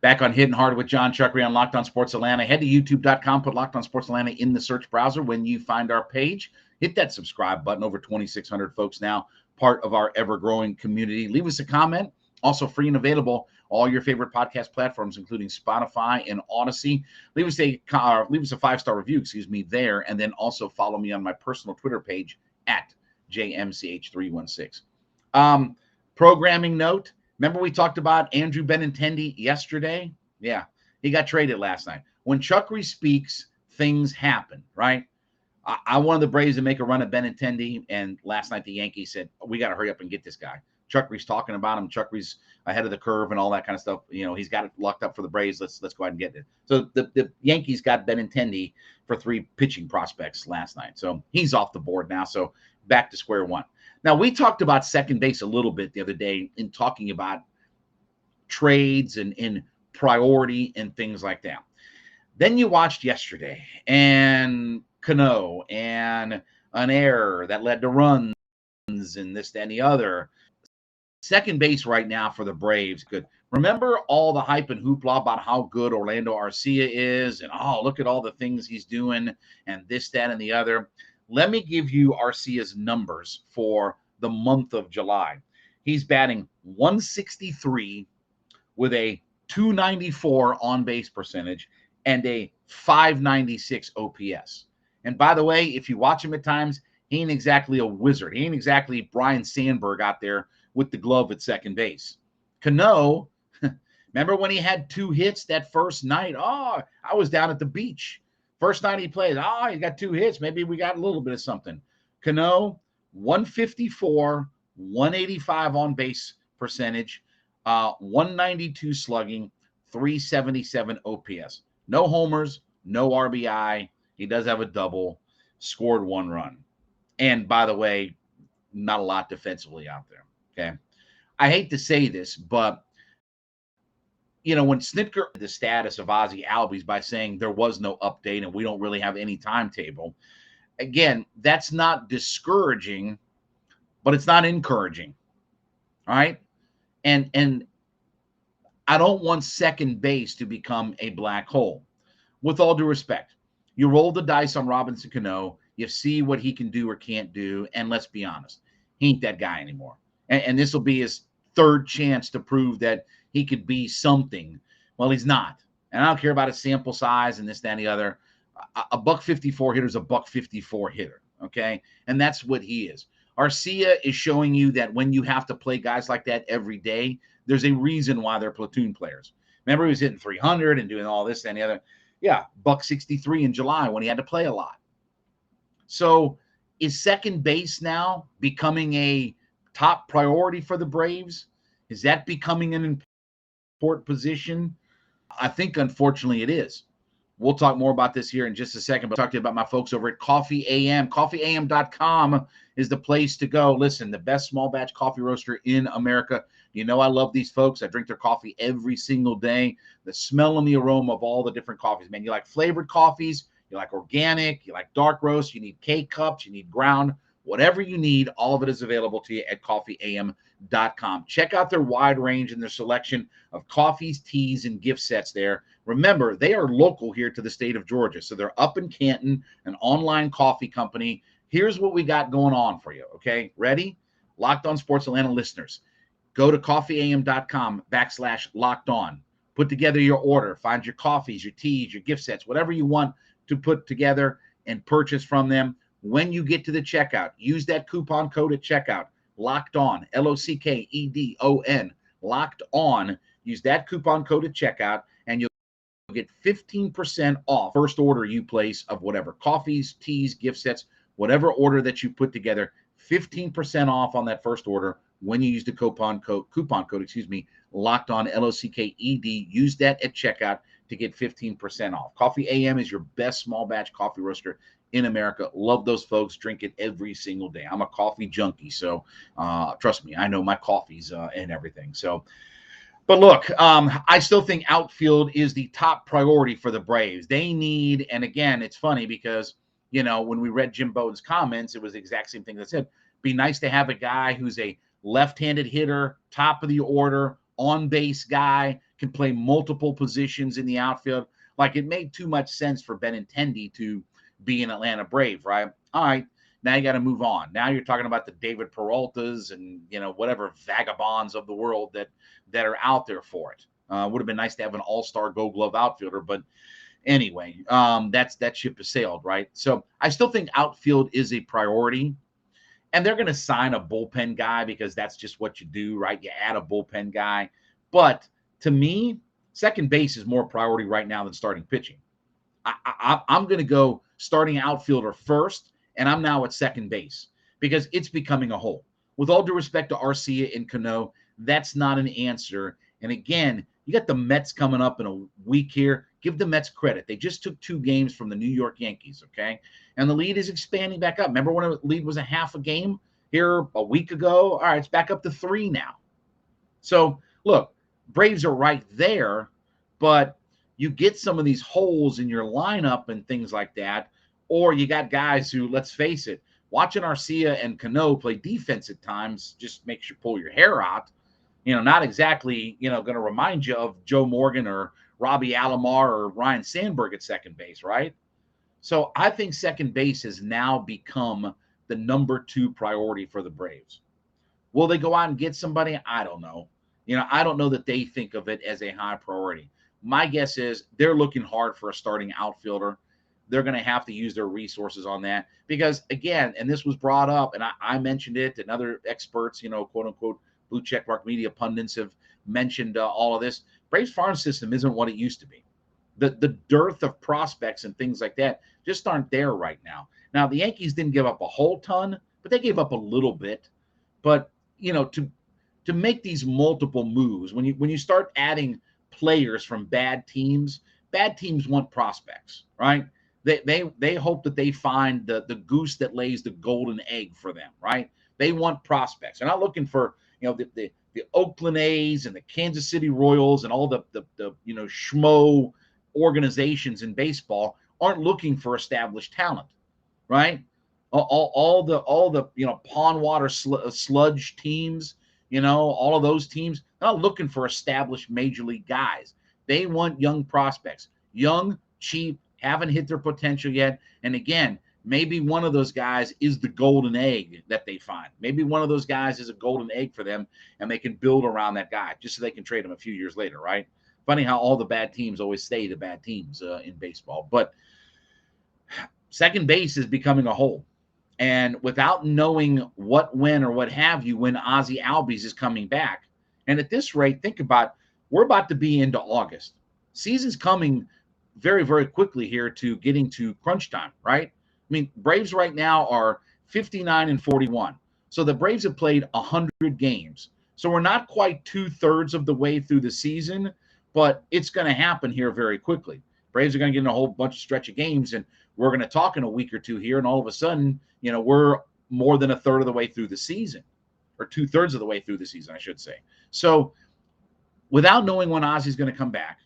Back on Hittin Hard with Jon Chuckery on Locked On Sports Atlanta. Head to youtube.com, put Locked On Sports Atlanta in the search browser. When you find our page, hit that subscribe button. Over 2,600 folks now, part of our ever-growing community. Leave us a comment. Also free and available, all your favorite podcast platforms, including Spotify and Odyssey. Leave us a 5-star review, there, and then also follow me on my personal Twitter page at JMCH316. Programming note. Remember we talked about Andrew Benintendi yesterday? Yeah, he got traded last night. When Chuckery speaks, things happen, right? I wanted the Braves to make a run at Benintendi, and last night the Yankees said, we got to hurry up and get this guy. Chuckery's talking about him. Chuckery's ahead of the curve and all that kind of stuff. You know, he's got it locked up for the Braves. Let's go ahead and get it. So the Yankees got Benintendi for 3 pitching prospects last night. So he's off the board now. So back to square one. Now, we talked about second base a little bit the other day in talking about trades and priority and things like that. Then you watched yesterday and Cano and an error that led to runs and this, that, and the other. Second base right now for the Braves. Good. Remember all the hype and hoopla about how good Orlando Arcia is and, oh, look at all the things he's doing and this, that, and the other. Let me give you Arcia's numbers for the month of July. He's batting 163 with a 294 on-base percentage and a 596 OPS. And by the way, if you watch him at times, he ain't exactly a wizard. He ain't exactly Brian Sandberg out there with the glove at second base. Cano, remember when he had 2 hits that first night? Oh, I was down at the beach. First night he played, he got 2 hits. Maybe we got a little bit of something. Cano, 154, 185 on base percentage, 192 slugging, 377 OPS. No homers, no RBI. He does have a double, scored 1 run. And by the way, not a lot defensively out there. Okay. I hate to say this, but you know, when Snitker the status of Ozzie Albies by saying there was no update and we don't really have any timetable, again, that's not discouraging, but it's not encouraging. All right. And I don't want second base to become a black hole. With all due respect, you roll the dice on Robinson Cano, you see what he can do or can't do, and let's be honest, he ain't that guy anymore. And this will be his 3rd chance to prove that he could be something. Well, he's not. And I don't care about his sample size and this, that, and the other. A $154 hitter is a $154 hitter, okay? And that's what he is. Arcia is showing you that when you have to play guys like that every day, there's a reason why they're platoon players. Remember, he was hitting 300 and doing all this and the other. Yeah, $163 in July when he had to play a lot. So is second base now becoming a top priority for the Braves? Is that becoming an important position? I think, unfortunately, it is. We'll talk more about this here in just a second, but I'll talk to you about my folks over at Coffee AM. CoffeeAM.com is the place to go. Listen, the best small batch coffee roaster in America. You know I love these folks. I drink their coffee every single day. The smell and the aroma of all the different coffees. Man, you like flavored coffees, you like organic, you like dark roast, you need K-cups, you need ground. Whatever you need, all of it is available to you at CoffeeAM.com. Check out their wide range and their selection of coffees, teas, and gift sets there. Remember, they are local here to the state of Georgia. So they're up in Canton, an online coffee company. Here's what we got going on for you, okay? Ready? Locked On Sports Atlanta listeners, go to CoffeeAM.com/Locked On. Put together your order. Find your coffees, your teas, your gift sets, whatever you want to put together and purchase from them. When you get to the checkout, use that coupon code at checkout, Locked On, LOCKEDON, Locked On. Use that coupon code at checkout, and you'll get 15% off first order you place of whatever coffees, teas, gift sets, whatever order that you put together. 15% off on that first order when you use the coupon code, Locked On, LOCKED. Use that at checkout to get 15% off. Coffee AM is your best small batch coffee roaster in America. Love those folks. Drink it every single day. I'm a coffee junkie, so trust me, I know my coffees and everything. So, but look, I still think outfield is the top priority for the Braves. They need, and again, it's funny because, you know, when we read Jim Bowden's comments, it was the exact same thing that said, be nice to have a guy who's a left-handed hitter, top of the order, on-base guy, can play multiple positions in the outfield. Like, it made too much sense for Benintendi to be an Atlanta Brave, right? All right, now you got to move on. Now you're talking about the David Peraltas and, whatever vagabonds of the world that are out there for it. Would have been nice to have an all-star Gold Glove outfielder, but anyway, that ship has sailed, right? So I still think outfield is a priority, and they're going to sign a bullpen guy because that's just what you do, right? You add a bullpen guy. But to me, second base is more priority right now than starting pitching. I'm going to go starting outfielder first, and I'm now at second base because it's becoming a hole. With all due respect to Arcia and Cano, that's not an answer. And again, you got the Mets coming up in a week here. Give the Mets credit. They just took 2 games from the New York Yankees, okay? And the lead is expanding back up. Remember when the lead was a half a game here a week ago? All right, it's back up to 3 now. So, look, Braves are right there, but you get some of these holes in your lineup and things like that, or you got guys who, let's face it, watching Arcia and Cano play defense at times just makes you pull your hair out. Not exactly, going to remind you of Joe Morgan or Robbie Alomar or Ryan Sandberg at second base, right? So I think second base has now become the number 2 priority for the Braves. Will they go out and get somebody? I don't know. I don't know that they think of it as a high priority. My guess is they're looking hard for a starting outfielder. They're going to have to use their resources on that because, again, and this was brought up, and I mentioned it, and other experts, quote unquote, blue checkmark media pundits have mentioned all of this. Braves farm system isn't what it used to be. The dearth of prospects and things like that just aren't there right now. Now, the Yankees didn't give up a whole ton, but they gave up a little bit. But, to make these multiple moves, when you start adding players from bad teams want prospects, right? They hope that they find the goose that lays the golden egg for them, right? They want prospects. They're not looking for, the Oakland A's and the Kansas City Royals and all the schmo organizations in baseball aren't looking for established talent, right? All the pond water sludge teams, all of those teams, they're not looking for established major league guys. They want young prospects, young, cheap, haven't hit their potential yet. And again, maybe one of those guys is the golden egg that they find. Maybe one of those guys is a golden egg for them, and they can build around that guy just so they can trade him a few years later, right? Funny how all the bad teams always stay the bad teams in baseball. But second base is becoming a hole. And without knowing what, when, or what have you, when Ozzie Albies is coming back. And at this rate, think about, we're about to be into August. Season's coming very, very quickly here to getting to crunch time, right? I mean, Braves right now are 59-41. So the Braves have played 100 games. So we're not quite 2/3 of the way through the season, but it's going to happen here very quickly. Braves are going to get in a whole bunch of stretch of games, and we're going to talk in a week or two here, and all of a sudden, we're more than 1/3 of the way through the season, or 2/3 of the way through the season, I should say. So without knowing when Ozzie's going to come back,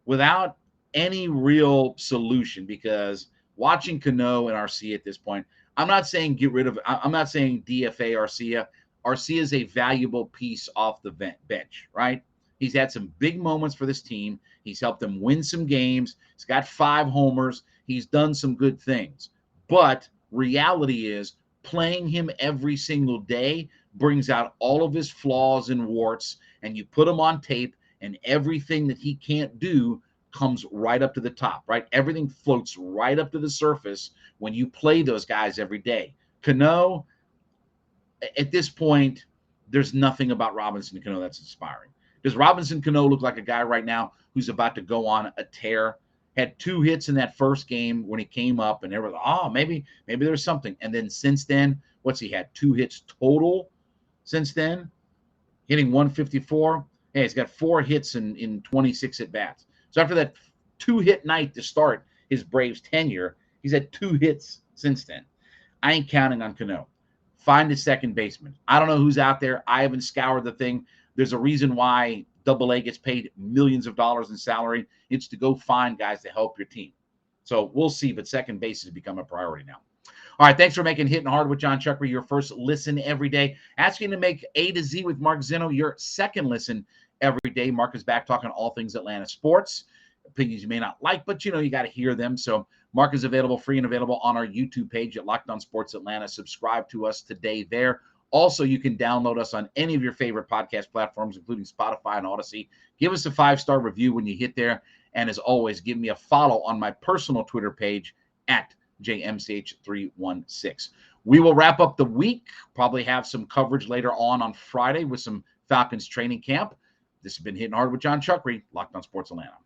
without any real solution, because watching Cano and Arcia at this point, I'm not saying I'm not saying DFA Arcia. Arcia is a valuable piece off the bench, right? He's had some big moments for this team. He's helped them win some games. He's got 5 homers. He's done some good things. But reality is, playing him every single day brings out all of his flaws and warts, and you put him on tape, and everything that he can't do comes right up to the top, right? Everything floats right up to the surface when you play those guys every day. Cano, at this point, there's nothing about Robinson Cano that's inspiring. Does Robinson Cano look like a guy right now who's about to go on a tear? Had 2 hits in that first game when he came up, and everyone, maybe there's something. And then since then, what's he had? 2 hits total since then, hitting 154. Hey, he's got 4 hits in 26 at-bats. So after that 2-hit night to start his Braves tenure, he's had 2 hits since then. I ain't counting on Cano. Find a second baseman. I don't know who's out there. I haven't scoured the thing. There's a reason why Double-A gets paid millions of dollars in salary. It's to go find guys to help your team. So we'll see, but second base has become a priority now. All right, thanks for making Hittin' Hard with Jon Chuckery your first listen every day. Asking to make A to Z with Mark Zinno your second listen every day. Mark is back talking all things Atlanta sports, opinions you may not like, but you got to hear them. So Mark is available, free and available on our YouTube page at Locked On Sports Atlanta. Subscribe to us today there. Also, you can download us on any of your favorite podcast platforms, including Spotify and Odyssey. Give us a 5-star review when you hit there. And as always, give me a follow on my personal Twitter page at JMCH316. We will wrap up the week, probably have some coverage later on Friday with some Falcons training camp. This has been Hitting Hard with Jon Chuckery, Locked On Sports Atlanta.